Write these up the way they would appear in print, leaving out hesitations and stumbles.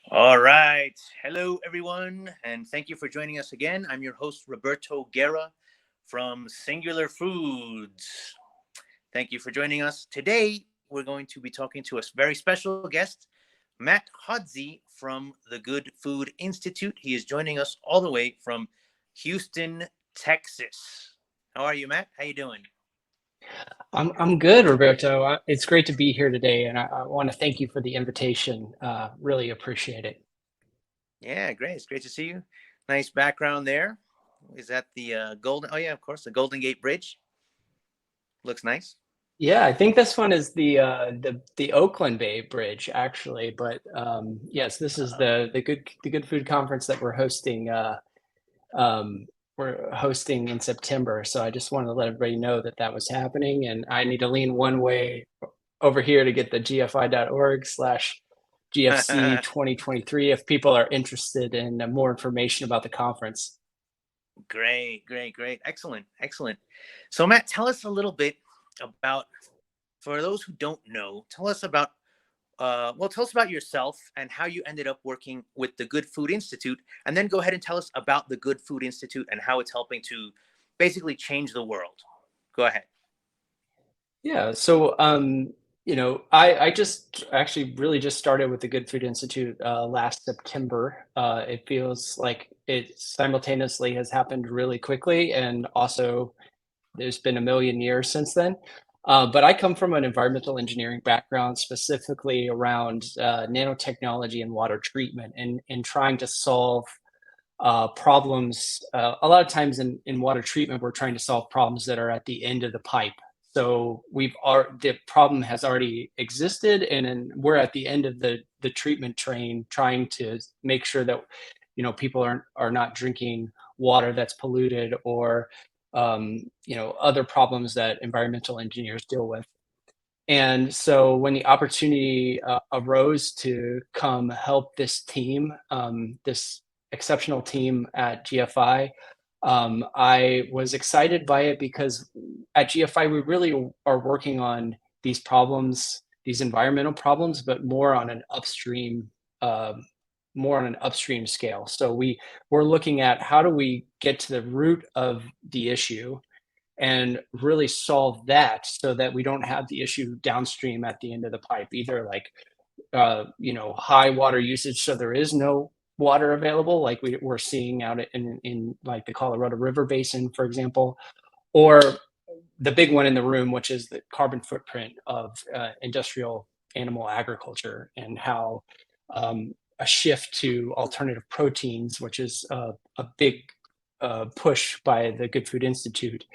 All right. Hello, everyone, and thank you for joining us again. I'm your host, Roberto Guerra from Singular Foods. Thank you for joining us. Today, we're going to be talking to a very special guest, Matt Hotze from the Good Food Institute. He is joining us all the way from Houston, Texas. How are you, Matt? How you doing? I'm good, Roberto. It's great to be here today, and I want to thank you for the invitation. Really appreciate it. Yeah, great. It's great to see you. Nice background there. Is that the Golden? Oh, yeah, of course, the Golden Gate Bridge. Looks nice. Yeah, I think this one is the Oakland Bay Bridge, actually. But yes, this is the Good Food Conference that we're hosting. We're hosting in September, so I just wanted to let everybody know that that was happening, and I need to lean one way over here to get the gfi.org/GFC 2023 if people are interested in more information about the conference. Great. Excellent. So, Matt, tell us a little bit about, for those who don't know, tell us about yourself and how you ended up working with the Good Food Institute, and then go ahead and tell us about the Good Food Institute and how it's helping to basically change the world. Go ahead. Yeah, so I just actually really just started with the Good Food Institute last September. It feels like it simultaneously has happened really quickly, and also there's been a million years since then. But I come from an environmental engineering background, specifically around nanotechnology and water treatment, and trying to solve problems. A lot of times in water treatment, we're trying to solve problems that are at the end of the pipe. So the problem has already existed, and then we're at the end of the treatment train, trying to make sure that people are not drinking water that's polluted, or other problems that environmental engineers deal with. And so when the opportunity arose to come help this team, this exceptional team at GFI, I was excited by it because at GFI, we really are working on these problems, these environmental problems, but more on an upstream scale. So we're looking at how do we get to the root of the issue and really solve that so that we don't have the issue downstream at the end of the pipe, either like high water usage, so there is no water available, like we're seeing out in like the Colorado River Basin, for example, or the big one in the room, which is the carbon footprint of industrial animal agriculture, and how a shift to alternative proteins, which is a big push by the Good Food Institute,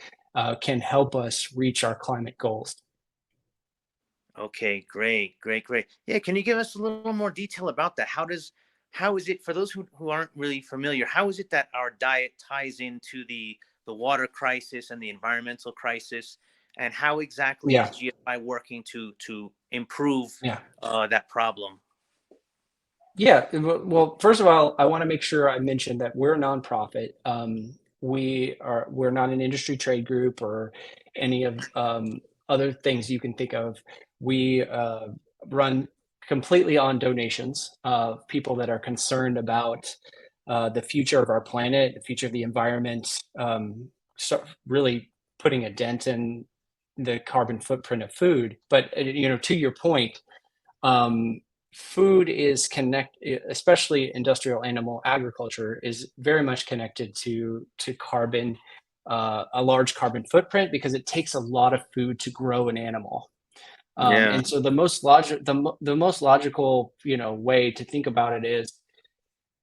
can help us reach our climate goals. Okay, great. Yeah, can you give us a little more detail about that? How is it, for those who aren't really familiar, how is it that our diet ties into the water crisis and the environmental crisis, and how exactly is GFI working to improve that problem? Yeah, well, first of all, I want to make sure I mention that we're a nonprofit. We're not an industry trade group or any of other things you can think of. We run completely on donations of people that are concerned about the future of our planet, the future of the environment, so really putting a dent in the carbon footprint of food. But to your point, food is connected, especially industrial animal agriculture, is very much connected to carbon, a large carbon footprint, because it takes a lot of food to grow an animal. And so the most logical way to think about it is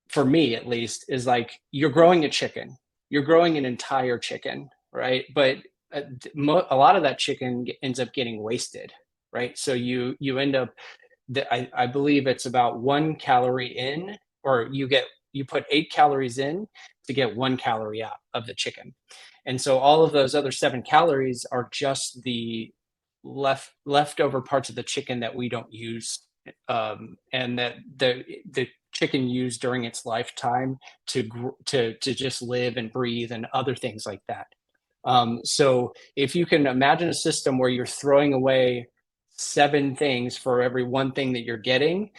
for me at least, is like you're growing a chicken, you're growing an entire chicken, right? But a lot of that chicken ends up getting wasted, right? So you end up, I believe it's about 1 calorie in, or you put 8 calories in to get 1 calorie out of the chicken. And so all of those other 7 calories are just the leftover parts of the chicken that we don't use, and that the chicken used during its lifetime to just live and breathe and other things like that. So if you can imagine a system where you're throwing away 7 things for every one thing that you're getting,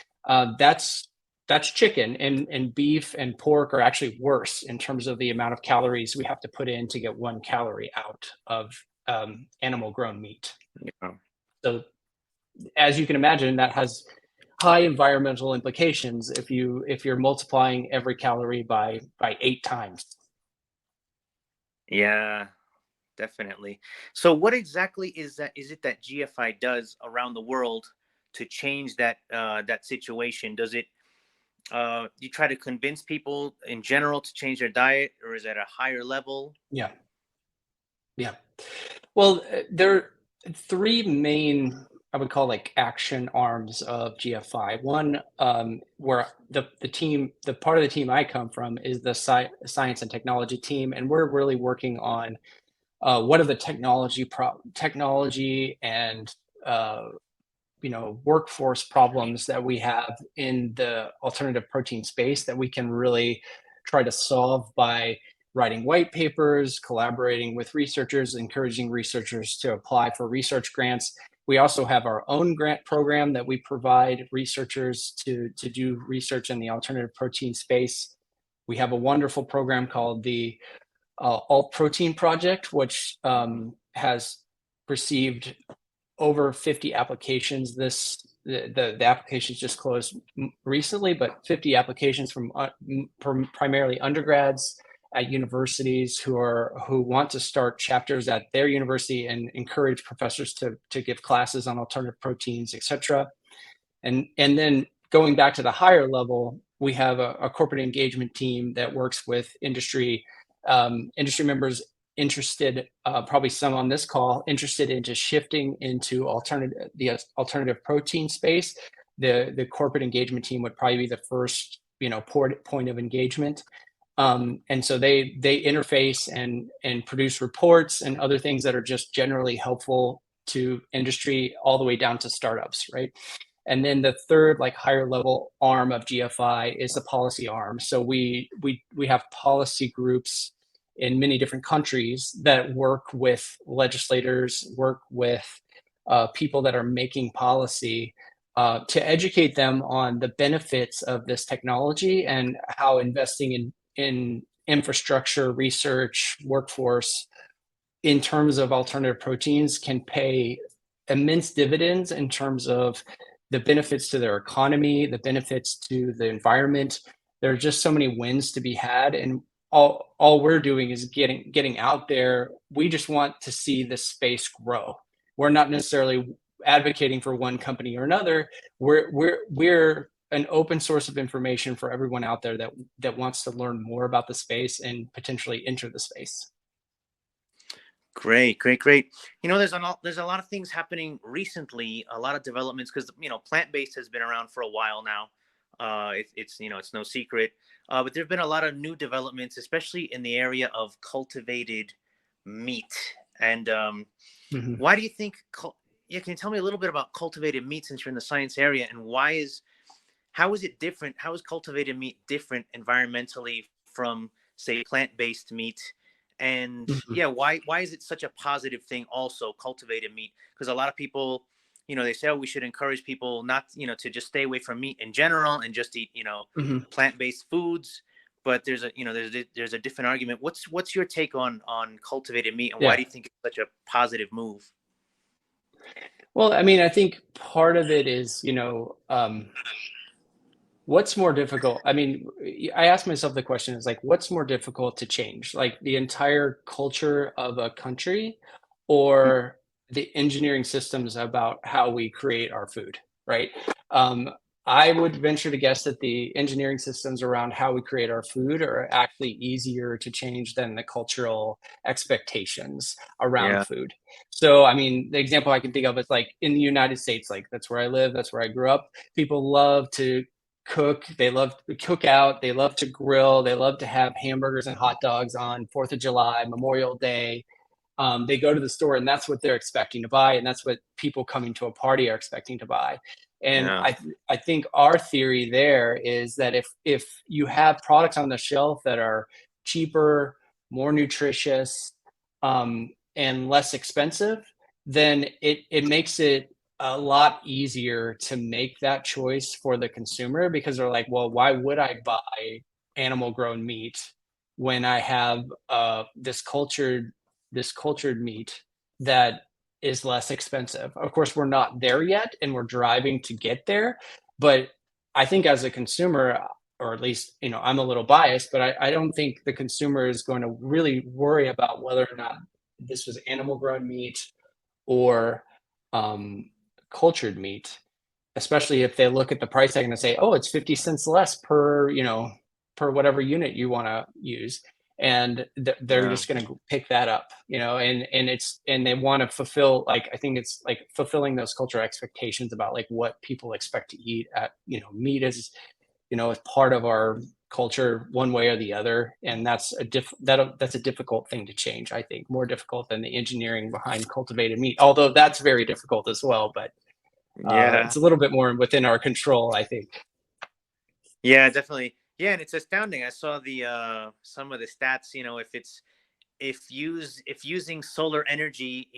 that's chicken, and beef and pork are actually worse in terms of the amount of calories we have to put in to get 1 calorie out of animal grown meat. Yeah. So as you can imagine, that has high environmental implications if you're multiplying every calorie by 8 times. Yeah, definitely. So what exactly is it that GFI does around the world to change that situation? Does it you try to convince people in general to change their diet, or is it at a higher level? Yeah, yeah. Well, there are three main, I would call, like, action arms of GFI. One, where the part of the team I come from is the science and technology team, and we're really working on what are the technology and workforce problems that we have in the alternative protein space that we can really try to solve by writing white papers, collaborating with researchers, encouraging researchers to apply for research grants. We also have our own grant program that we provide researchers to do research in the alternative protein space. We have a wonderful program called the Alt Protein Project, which has received over 50 applications. The applications just closed recently, but 50 applications from primarily undergrads at universities who want to start chapters at their university and encourage professors to give classes on alternative proteins, etc. And then going back to the higher level, we have a corporate engagement team that works with industry members interested, probably some on this call, interested into shifting into the alternative protein space. The corporate engagement team would probably be the first, point of engagement. And so they interface and produce reports and other things that are just generally helpful to industry all the way down to startups, right? And then the third, like, higher level arm of GFI is the policy arm. So we have policy groups in many different countries that work with legislators, work with people that are making policy, to educate them on the benefits of this technology and how investing in infrastructure, research, workforce in terms of alternative proteins can pay immense dividends in terms of the benefits to their economy, the benefits to the environment. There are just so many wins to be had, and all we're doing is getting out there. We just want to see this space grow. We're not necessarily advocating for one company or another. We're an open source of information for everyone out there that wants to learn more about the space and potentially enter the space. Great, great, great. There's a lot of things happening recently, a lot of developments because plant-based has been around for a while now. It's no secret, but there've been a lot of new developments, especially in the area of cultivated meat. And Mhm. why do you think? Yeah, can you tell me a little bit about cultivated meat since you're in the science area, and how is it different? How is cultivated meat different environmentally from, say, plant-based meat? And Mhm. yeah, why is it such a positive thing also, cultivated meat? Because a lot of people, they say, oh, we should encourage people not, to just stay away from meat in general and just eat, Mhm. plant-based foods. But there's a different argument. What's your take on cultivated meat, and why Yeah. do you think it's such a positive move? Well, I mean, I think part of it is, what's more difficult? I mean, I ask myself the question is like, what's more difficult to change? Like the entire culture of a country or the engineering systems about how we create our food, right? Um, I would venture to guess that the engineering systems around how we create our food are actually easier to change than the cultural expectations around Yeah. food. So, I mean, the example I can think of is like in the United States, like that's where I live, that's where I grew up. People love to cook, they love to cook out, they love to grill, they love to have hamburgers and hot dogs on 4th of July, Memorial Day. They go to the store and that's what they're expecting to buy, and that's what people coming to a party are expecting to buy. And Yeah. I think our theory there is that if you have products on the shelf that are cheaper, more nutritious, and less expensive, then it makes it a lot easier to make that choice for the consumer, because they're like, well, why would I buy animal grown meat when I have this cultured meat that is less expensive? Of course, we're not there yet and we're driving to get there. But I think as a consumer, or at least, I'm a little biased, but I don't think the consumer is going to really worry about whether or not this was animal grown meat or um, cultured meat, especially if they look at the price tag and they say, oh, it's 50 cents less per whatever unit you want to use. And they're Yeah. just going to pick that up, and they want to fulfill, like, I think it's like fulfilling those cultural expectations about like what people expect to eat. Meat is part of our culture one way or the other, and that's a difficult thing to change. I think more difficult than the engineering behind cultivated meat, although that's very difficult as well. But Yeah. it's a little bit more within our control, I think. Yeah, definitely. Yeah, and it's astounding. I saw the some of the stats, if using solar energy,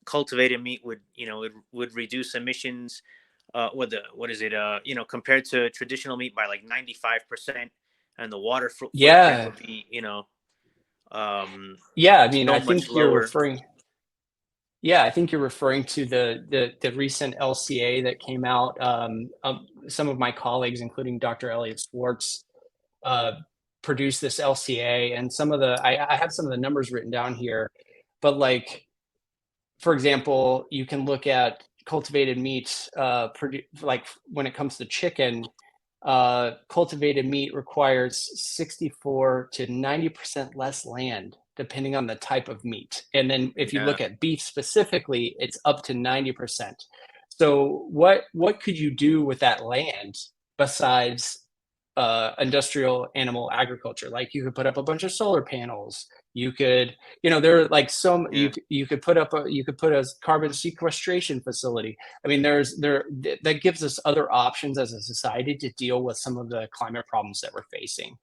cultivated meat would, it would reduce emissions, what is it, compared to traditional meat by like 95%, and the water footprint Yeah, would be, um yeah. I mean, so much lower. I think you're referring to the recent LCA that came out. Some of my colleagues, including Dr. Elliot Schwartz, uh, produced this LCA, and I have some of the numbers written down here, but like, for example, you can look at cultivated meats. Like when it comes to chicken, cultivated meat requires 64 to 90% less land, depending on the type of meat. And then if you Yeah. look at beef specifically, it's up to 90%. So what could you do with that land besides industrial animal agriculture? Like you could put up a bunch of solar panels. You could, there are like some Yeah. you could put up a carbon sequestration facility. I mean, that gives us other options as a society to deal with some of the climate problems that we're facing.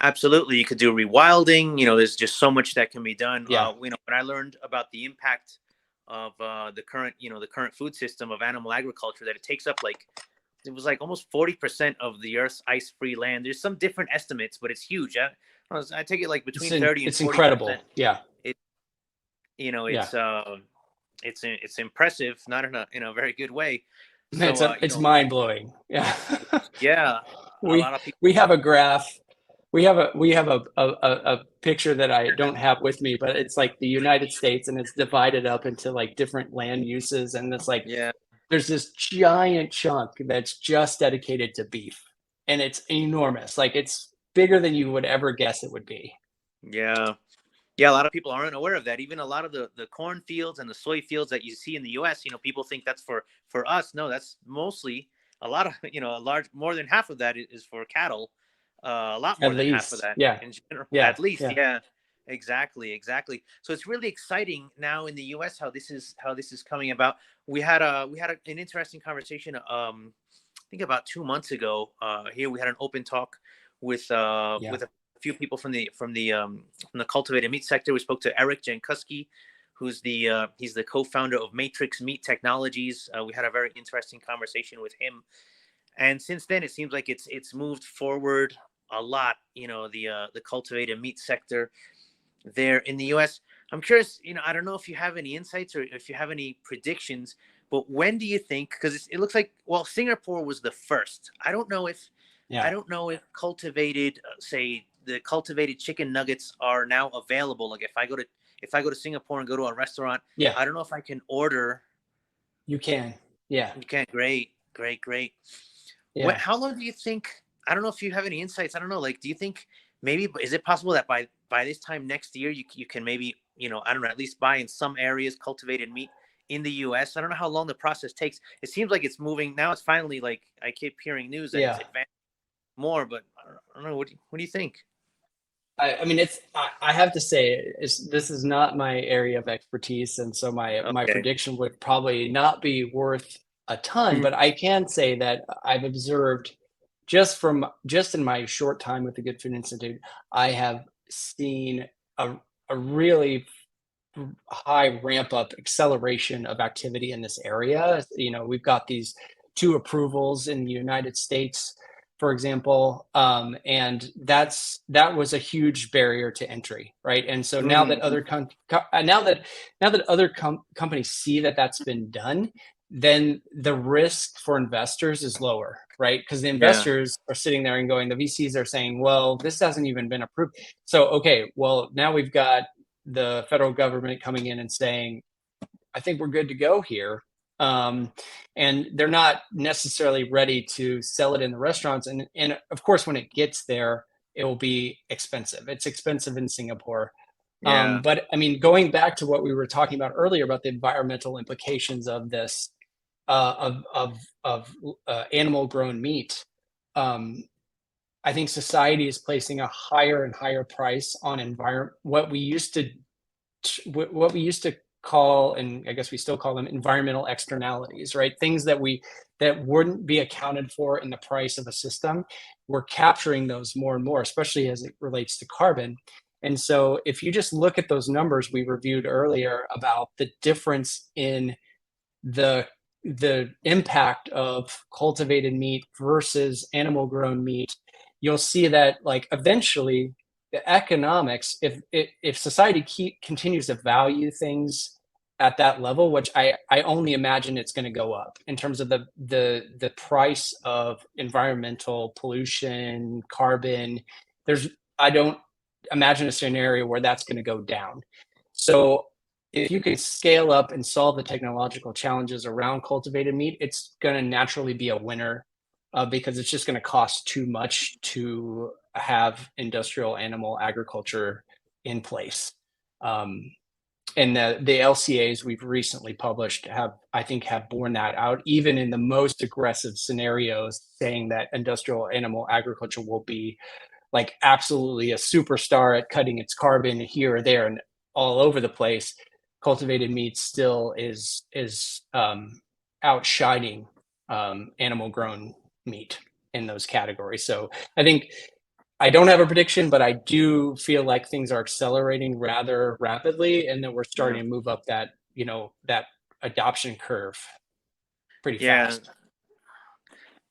Absolutely, you could do rewilding. There's just so much that can be done. Yeah, When I learned about the impact of the current food system of animal agriculture, that it takes up like, it was like almost 40% of the Earth's ice-free land. There's some different estimates, but it's huge. I take it like between 30 and it's 40%. incredible. Yeah, It you know yeah. it's impressive, not in a very good way. So It's mind blowing. Yeah. yeah, a we lot of people. we have a graph. We have a picture that I don't have with me, but it's like the United States, and it's divided up into like different land uses, and it's like Yeah. there's this giant chunk that's just dedicated to beef, and it's enormous. Like it's bigger than you would ever guess it would be. Yeah. Yeah, a lot of people aren't aware of that. Even a lot of the corn fields and the soy fields that you see in the U.S., people think that's for us. No, that's mostly a lot of, a large, more than half of that is for cattle. A lot more At than half of least, that yeah, in general, yeah, at least. yeah, Yeah, exactly, exactly. So it's really exciting now in the U.S. how this is coming about. We had an interesting conversation. I think about 2 months ago. Here we had an open talk yeah, with a few people from the cultivated meat sector. We spoke to Eric Jankuski, he's the co-founder of Matrix Meat Technologies. We had a very interesting conversation with him, and since then it seems like it's moved forward a lot. The cultivated meat sector there in the U.S. I'm curious. I don't know if you have any insights or if you have any predictions, but when do you think? Because it looks like, well, Singapore was the first. I yeah, don't know if cultivated, say the cultivated chicken nuggets are now available. Like if I go to Singapore and go to a restaurant, yeah. I don't know if I can order. You can, yeah. You can't. Great. Great, great. Yeah. How long do you think? I don't know if you have any insights. I don't know. Like, do you think maybe is it possible that by this time next year you can maybe I don't know, at least buy in some areas cultivated meat in the U.S. I don't know how long the process takes. It seems like it's moving now. It's finally like I keep hearing news that it's Yeah. advanced more, but I don't know. What do you think? I mean, I have to say, this is not my area of expertise, and so my Okay. prediction would probably not be worth a ton. Mm, But I can say that I've observed just in my short time with the Good Food Institute, I have seen a a really high ramp up acceleration of activity in this area. We've got these two approvals in the United States, for example, and that was a huge barrier to entry, right? And so now that mm, other now that other companies see that that's been done, then the risk for investors is lower, right? Because the yeah. investors are sitting there and going, the VCs are saying, well, this hasn't even been approved. So, okay, well, now we've got the federal government coming in and saying, I think we're good to go here. Um, and they're not necessarily ready to sell it in the restaurants. And of course, when it gets there, it will be expensive. It's expensive in Singapore. Yeah. But I mean, going back to what we were talking about earlier about the environmental implications of this, of animal grown meat, um, I think society is placing a higher and higher price on environment. What we used to call, and I guess we still call them, environmental externalities, right? Things that wouldn't be accounted for in the price of a system. We're capturing those more and more, especially as it relates to carbon. And so if you just look at those numbers we reviewed earlier about the difference in the the impact of cultivated meat versus animal grown meat, you'll see that like eventually the economics, if society continues to value things at that level, which I only imagine it's going to go up in terms of the price of environmental pollution, carbon. There's I don't imagine a scenario where that's going to go down. So if you can scale up and solve the technological challenges around cultivated meat, it's going to naturally be a winner, because it's just going to cost too much to have industrial animal agriculture in place. Um, and the LCAs we've recently published I think, have borne that out, even in the most aggressive scenarios, saying that industrial animal agriculture will be like absolutely a superstar at cutting its carbon here or there and all over the place. Cultivated meat still is outshining animal grown meat in those categories. So I think I don't have a prediction, but I do feel like things are accelerating rather rapidly, and that we're Yeah. starting to move up that adoption curve pretty Yeah. fast.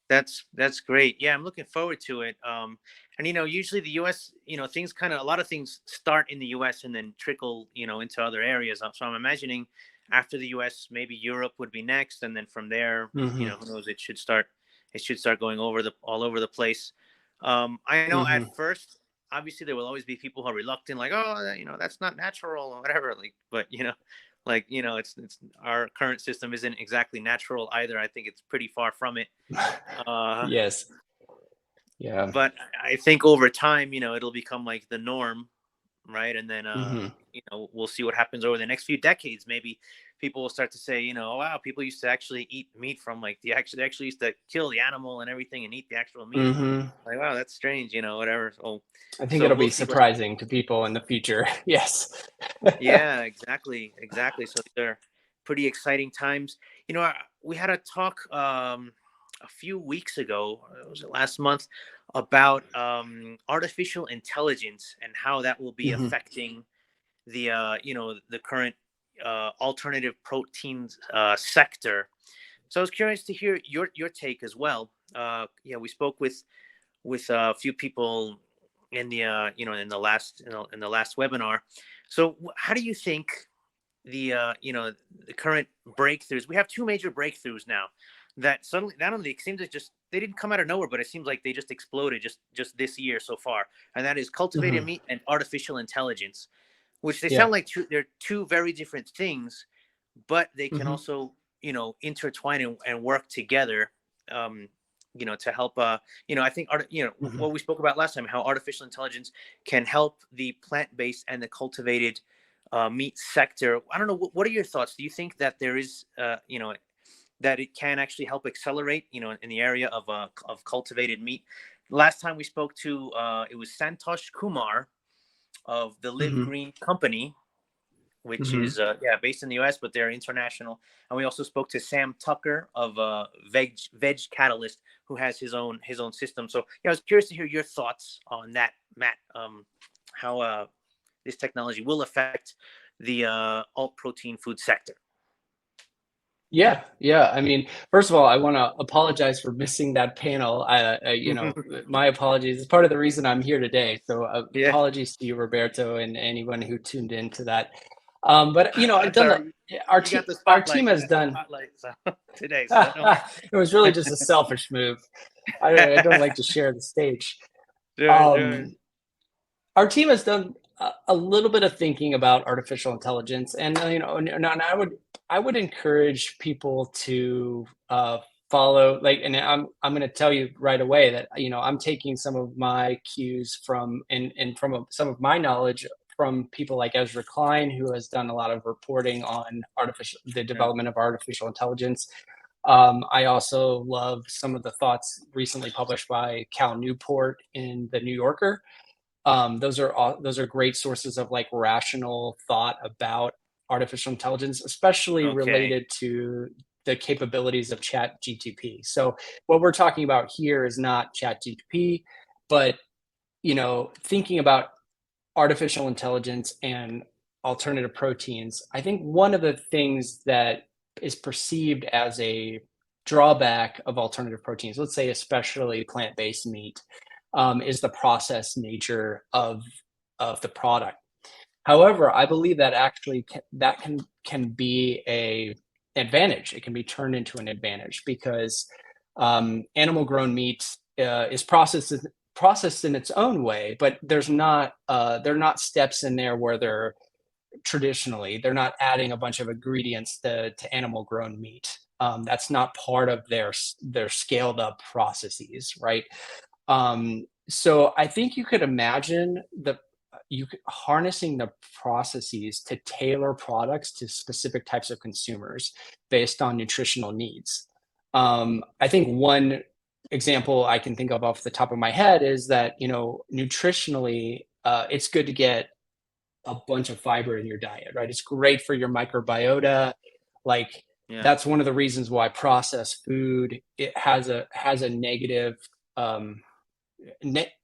That's great. Yeah, I'm looking forward to it. And usually the U.S. Things a lot of things start in the U.S. and then trickle, into other areas. So I'm imagining after the U.S., maybe Europe would be next, and then from there, Hmm. who knows? It should start going all over the place. I know at Hmm. first, obviously, there will always be people who are reluctant, like, oh, that's not natural or whatever. Like, but it's our current system isn't exactly natural either. I think it's pretty far from it. Uh, Yes. Yeah. but I think over time, it'll become like the norm, right? And then, Hmm. we'll see what happens over the next few decades. Maybe people will start to say, oh, wow, people used to actually eat meat from like they actually used to kill the animal and everything and eat the actual meat. Hmm. Like, wow, that's strange, whatever. So, I think so it'll we'll be see what. surprising to people in the future. Yes. Yeah, exactly, exactly. So they're pretty exciting times. We had a talk a few weeks ago, was it last month, about artificial intelligence and how that will be Hmm. affecting the current alternative proteins sector. So I was curious to hear your take as well. Yeah, we spoke with a few people in the in the last webinar. So how do you think the current breakthroughs? We have two major breakthroughs now that suddenly not only it seems to just they didn't come out of nowhere, but it seems like they just exploded just this year so far, and that is cultivated Hmm. meat and artificial intelligence, which they Yeah. sound like they're two very different things, but they can Hmm. also intertwine and work together. um, to help. I think Mhm. what we spoke about last time, how artificial intelligence can help the plant-based and the cultivated meat sector. I don't know. What are your thoughts? Do you think that there is, that it can actually help accelerate, in the area of cultivated meat? Last time we spoke to, it was Santosh Kumar of the Live Mhm. Green Company, which Mhm. is based in the U.S., but they're international. And we also spoke to Sam Tucker of Veg Catalyst, who has his own system. So yeah, I was curious to hear your thoughts on that, Matt. How this technology will affect the alt protein food sector. Yeah, yeah. I mean, first of all, I want to apologize for missing that panel. My apologies. It's part of the reason I'm here today. So Yeah, apologies to you, Roberto, and anyone who tuned into that. But I've that's done all the right. our You got team. the Our team spotlight. You has got the done. spotlight. So today, so no. It was really just a selfish move. I don't like to share the stage. Sure, sure. Um, our team has done a little bit of thinking about artificial intelligence, and and I would encourage people to follow and I'm going to tell you right away that I'm taking some of my cues from and from some of my knowledge from people like Ezra Klein, who has done a lot of reporting on the Sure. development of artificial intelligence. I also love some of the thoughts recently published by Cal Newport in the New Yorker. Those are great sources of like rational thought about artificial intelligence, especially Okay. related to the capabilities of chat gtp. So what we're talking about here is not chat gtp, but thinking about artificial intelligence and alternative proteins. I think one of the things that is perceived as a drawback of alternative proteins, let's say especially plant-based meat, is the processed nature of the product. However, I believe that actually can be a advantage. It can be turned into an advantage because animal grown meat is processed in its own way, but there are not steps in there where they're not adding a bunch of ingredients to animal grown meat. That's not part of their scaled up processes, right? So I think you could imagine harnessing the processes to tailor products to specific types of consumers based on nutritional needs. I think one example I can think of off the top of my head is that nutritionally, it's good to get a bunch of fiber in your diet, right? It's great for your microbiota. Like Yeah. that's one of the reasons why processed food it has a negative um,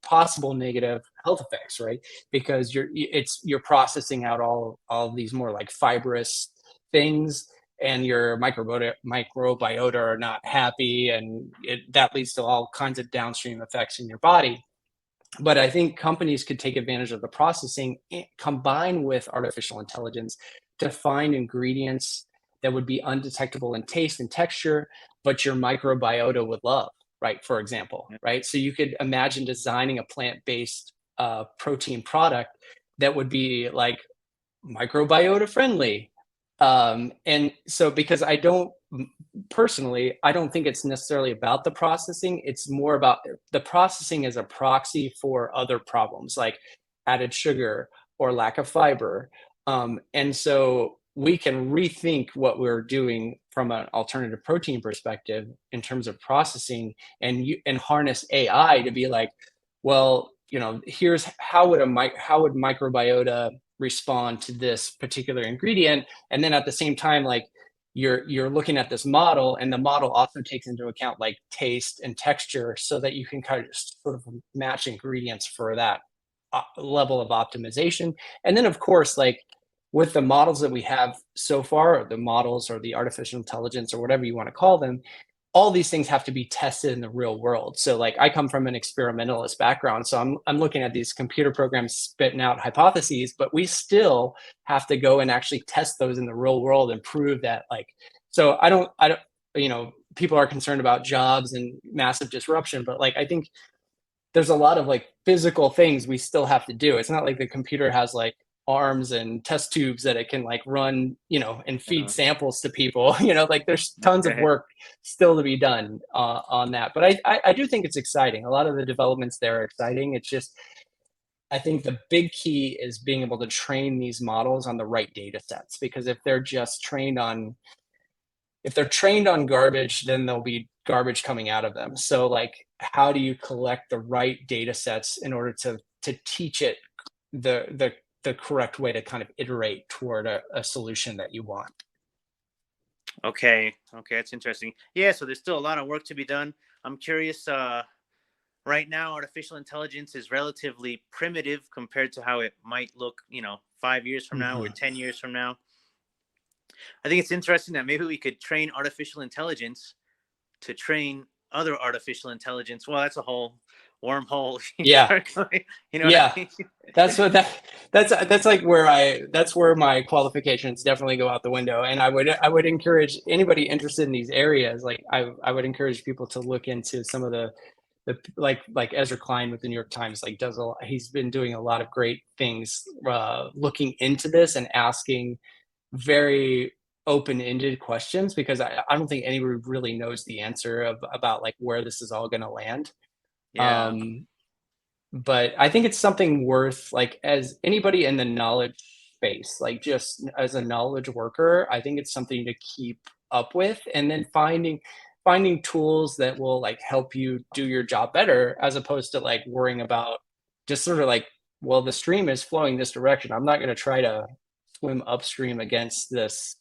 possible negative health effects, right? Because you're processing out all of these more like fibrous things, and your microbiota are not happy, and that leads to all kinds of downstream effects in your body. But I think companies could take advantage of the processing combined with artificial intelligence to find ingredients that would be undetectable in taste and texture, but your microbiota would love, right? For example, Yeah. right? So you could imagine designing a plant-based protein product that would be like microbiota friendly. And so because personally, I don't think it's necessarily about the processing. It's more about the processing as a proxy for other problems like added sugar or lack of fiber. And so we can rethink what we're doing from an alternative protein perspective in terms of processing and harness AI to be like, well, here's how would microbiota respond to this particular ingredient, and then at the same time, like you're looking at this model, and the model also takes into account like taste and texture so that you can kind of sort of match ingredients for that level of optimization. And then of course, like with the models that we have so far, or the models or the artificial intelligence or whatever you want to call them, all these things have to be tested in the real world. So like I come from an experimentalist background, so I'm looking at these computer programs spitting out hypotheses, but we still have to go and actually test those in the real world and prove that like. So I don't people are concerned about jobs and massive disruption, but like I think there's a lot of like physical things we still have to do. It's not like the computer has like arms and test tubes that it can like run, and feed Uh, samples to people. Like there's tons of okay. work still to be done on that. But I do think it's exciting. A lot of the developments there are exciting. It's just, I think the big key is being able to train these models on the right data sets, because if they're trained on garbage, then there'll be garbage coming out of them. So like, how do you collect the right data sets in order to teach it the correct way to kind of iterate toward a solution that you want? Okay. Okay. That's interesting. Yeah. So there's still a lot of work to be done. I'm curious. Right now, artificial intelligence is relatively primitive compared to how it might look, 5 years from now or Mm-hmm. 10 years from now. I think it's interesting that maybe we could train artificial intelligence to train other artificial intelligence. Well, that's a whole wormhole. You Yeah, start going, you know what I yeah. mean? That's like that's where my qualifications definitely go out the window. And I would encourage anybody interested in these areas, like I would encourage people to look into some of the like Ezra Klein with the New York Times, like he's been doing a lot of great things looking into this and asking very open-ended questions, because I don't think anybody really knows the answer about like where this is all going to land. Yeah. Um, but I think it's something worth, like, as anybody in the knowledge space, like just as a knowledge worker, I think it's something to keep up with, and then finding tools that will like help you do your job better, as opposed to like worrying about just sort of like, well, the stream is flowing this direction. I'm not going to try to swim upstream against this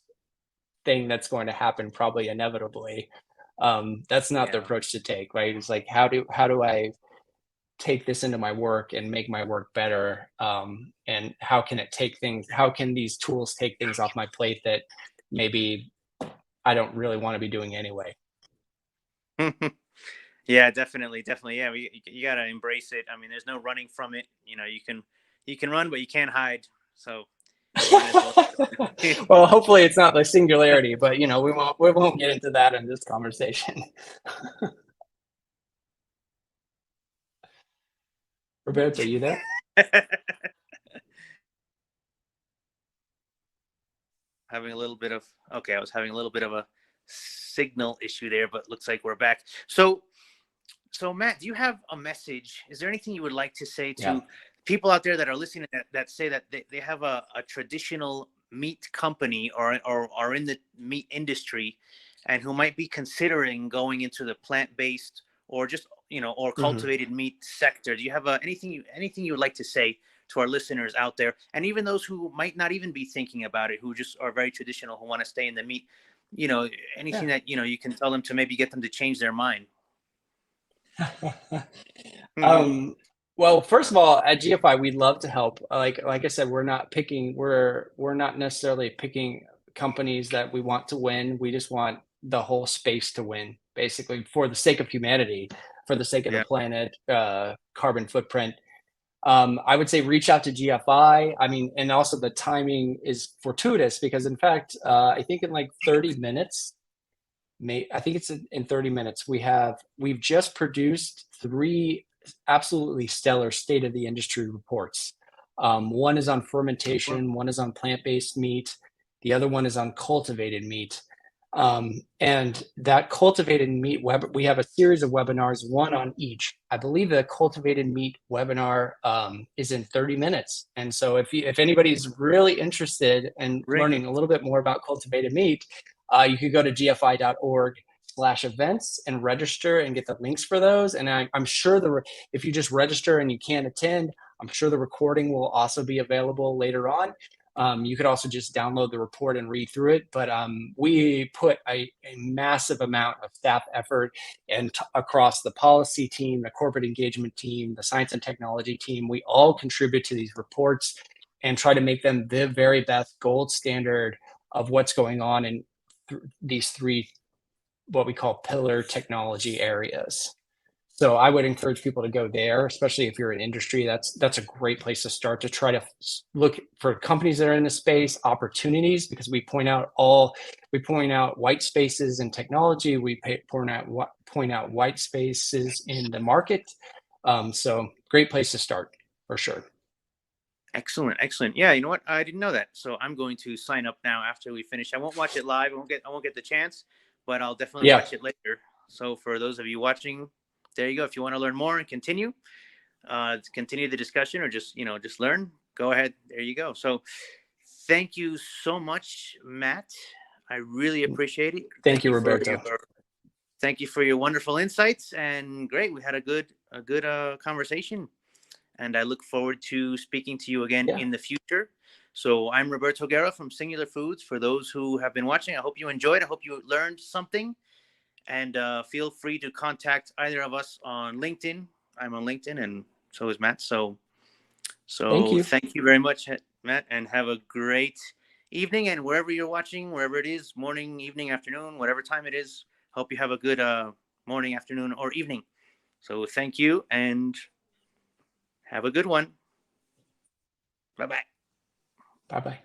thing that's going to happen probably inevitably. That's not the Yeah. approach to take, right? It's like, how do I take this into my work and make my work better, and how can these tools take things off my plate that maybe I don't really want to be doing anyway? Yeah, definitely, definitely. Yeah, you gotta embrace it. I mean, there's no running from it. You can run, but you can't hide. So you might as well. Well, hopefully it's not the singularity, but we won't get into that in this conversation. Roberto, are you there? Having a little bit of okay. I was having a little bit of a signal issue there, but looks like we're back. So Matt, do you have a message? Is there anything you would like to say Yeah. to people out there that are listening that say that they have a traditional meat company or are in the meat industry and who might be considering going into the plant-based or just or Mhm. cultivated meat sector? Do you have anything you would like to say to our listeners out there, and even those who might not even be thinking about it, who just are very traditional, who want to stay in the meat? Anything Yeah. that you can tell them to maybe get them to change their mind. Um, well, first of all, at GFI, we'd love to help. Like I said, we're not necessarily picking companies that we want to win. We just want the whole space to win, basically, for the sake of humanity, for the sake of the Yeah. planet, carbon footprint. I would say reach out to GFI. I mean, and also the timing is fortuitous, because in fact, I think in like 30 minutes, I think it's in 30 minutes. We've just produced three absolutely stellar state of the industry reports. One is on fermentation, one is on plant-based meat, the other one is on cultivated meat. And that cultivated meat we have a series of webinars, one on each. I believe the cultivated meat webinar is in 30 minutes. And so if anybody's really interested in Great. learning a little bit more about cultivated meat, you could go to gfi.org/events and register and get the links for those. And I'm sure if you just register and you can't attend, I'm sure the recording will also be available later on. You could also just download the report and read through it. But we put a massive amount of staff effort and across the policy team, the corporate engagement team, the science and technology team. We all contribute to these reports and try to make them the very best gold standard of what's going on in these three, what we call pillar technology areas. So I would encourage people to go there, especially if you're in industry. That's a great place to start, to try to look for companies that are in the space, opportunities, because we point out white spaces in technology. We point out white spaces in the market. So great place to start for sure. Excellent, excellent. Yeah, you know what? I didn't know that, so I'm going to sign up now after we finish. I won't watch it live. I won't get the chance, but I'll definitely Yeah. watch it later. So for those of you watching, there you go. If you want to learn more and continue the discussion, or just learn, go ahead. There you go. So thank you so much, Matt. I really appreciate it. Thank you, Roberto. Thank you for your wonderful insights, and great. We had a good conversation, and I look forward to speaking to you again Yeah. in the future. So I'm Roberto Guerra from Singular Foods. For those who have been watching, I hope you enjoyed. I hope you learned something, and feel free to contact either of us on LinkedIn. I'm on LinkedIn, and so is Matt. So Thank so you. thank you very much, Matt, and have a great evening. And wherever you're watching, wherever it is, morning, evening, afternoon, whatever time it is, hope you have a good morning, afternoon, or evening. So thank you, and have a good one. Bye bye. Bye-bye.